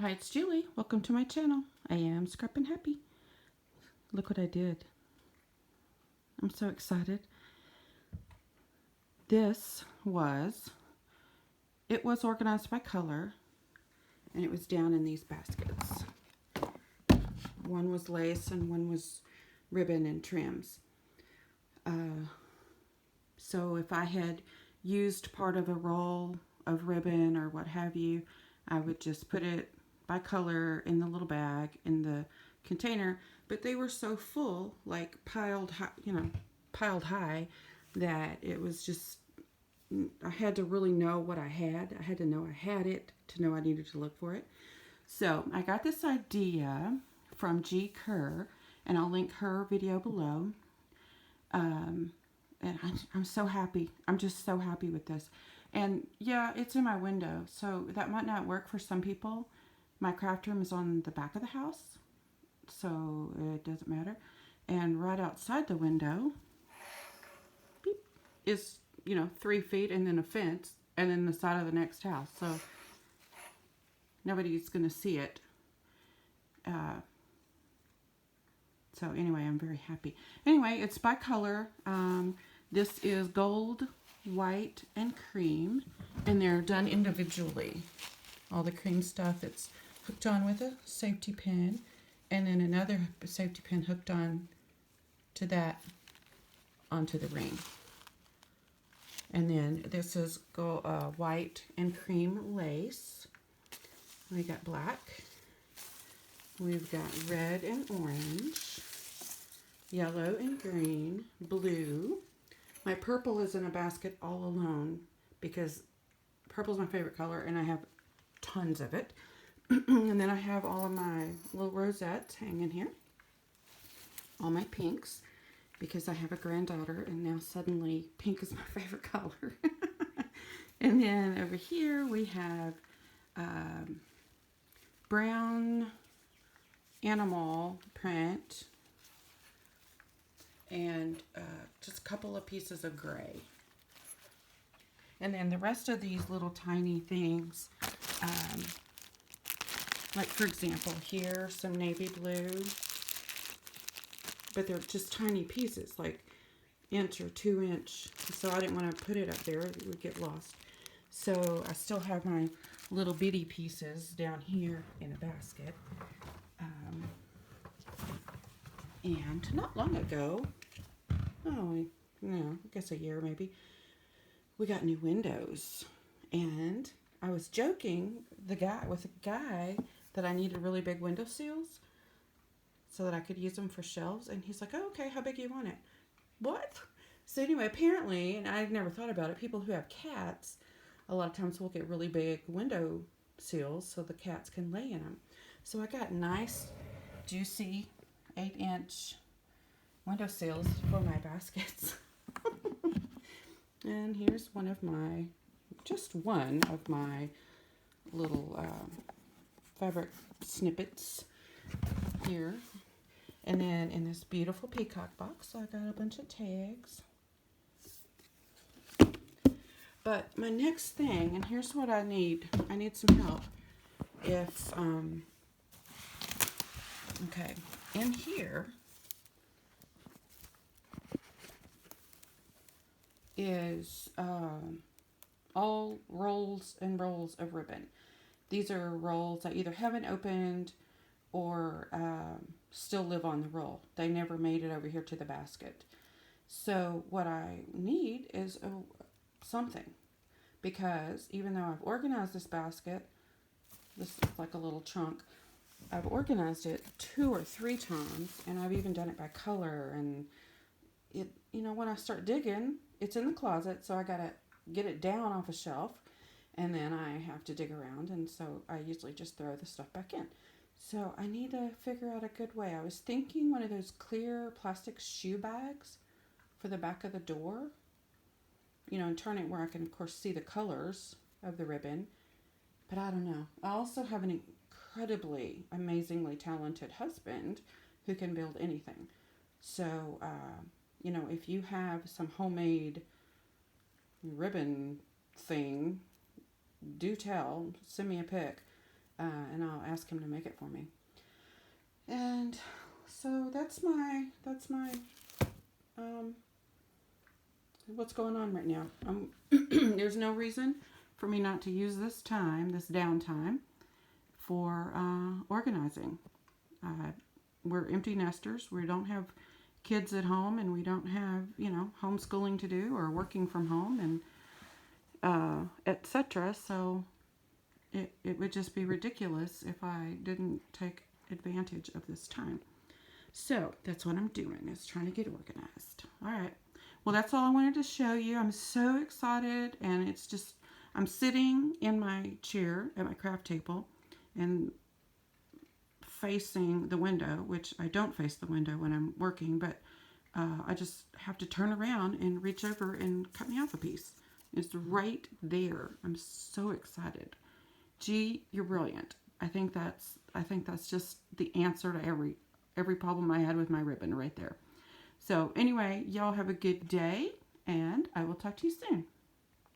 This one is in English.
Hi, it's Julie. Welcome to my channel. I am Scrap and Happy. Look what I did. I'm so excited. It was organized by color, and it was down in these baskets. One was lace and one was ribbon and trims. So if I had used part of a roll of ribbon or what have you, I would just put it by color in the little bag in the container. But they were so full, like piled high, that it was just, I had to really know what I had. I had to know I had it to know I needed to look for it. So I got this idea from Gi Kerr, and I'll link her video below. And I'm so happy. I'm just so happy with this. And yeah, it's in my window, so that might not work for some people. My craft room is on the back of the house, so it doesn't matter. And right outside the window beep, is, 3 feet and then a fence and then the side of the next house. So nobody's going to see it. So anyway, I'm very happy. Anyway, it's by color. This is gold, white, and cream, and they're done individually. All the cream stuff, it's hooked on with a safety pin, and then another safety pin hooked on to that onto the ring. And then this is white and cream lace. We got black. We've got red and orange, yellow and green, blue. My purple is in a basket all alone because purple is my favorite color and I have tons of it. And then I have all of my little rosettes hanging here. All my pinks because I have a granddaughter and now suddenly pink is my favorite color. And then over here we have brown animal print and just a couple of pieces of gray. And then the rest of these little tiny things, like for example here, some navy blue, but they're just tiny pieces, like 1 or 2 inch. So I didn't want to put it up there, it would get lost. So I still have my little bitty pieces down here in a basket. And not long ago, I guess a year maybe, we got new windows. And I was joking with a guy that I needed really big window sills so that I could use them for shelves. And he's like, oh, okay, how big do you want it? What? So anyway, apparently, and I'd never thought about it, people who have cats, a lot of times will get really big window sills so the cats can lay in them. So I got nice, juicy 8-inch window sills for my baskets. And here's just one of my little fabric snippets here. And then in this beautiful peacock box, I got a bunch of tags. But my next thing, and here's what I need. I need some help. Okay, in here is all rolls and rolls of ribbon. These are rolls I either haven't opened or still live on the roll. They never made it over here to the basket. So what I need is something, because even though I've organized this basket, this is like a little trunk, I've organized it 2 or 3 times, and I've even done it by color. And it, when I start digging, it's in the closet, so I gotta get it down off a shelf, and then I have to dig around, and so I usually just throw the stuff back in. So I need to figure out a good way. I was thinking one of those clear plastic shoe bags for the back of the door, and turn it where I can, of course, see the colors of the ribbon. But I don't know. I also have an incredibly, amazingly talented husband who can build anything. So, if you have some homemade ribbon thing, do tell. Send me a pic. and I'll ask him to make it for me. And so that's my what's going on right now. There's no reason for me not to use this time, this downtime, for organizing. We're empty nesters. We don't have kids at home, and we don't have, homeschooling to do or working from home, and etc. So it would just be ridiculous if I didn't take advantage of this time. So that's what I'm doing, is trying to get organized. All right. Well, that's all I wanted to show you. I'm so excited, and it's just, I'm sitting in my chair at my craft table and facing the window, which I don't face the window when I'm working, but I just have to turn around and reach over and cut me off a piece. It's right there. I'm so excited. Gi, you're brilliant. I think that's just the answer to every problem I had with my ribbon right there. So anyway, y'all have a good day, and I will talk to you soon.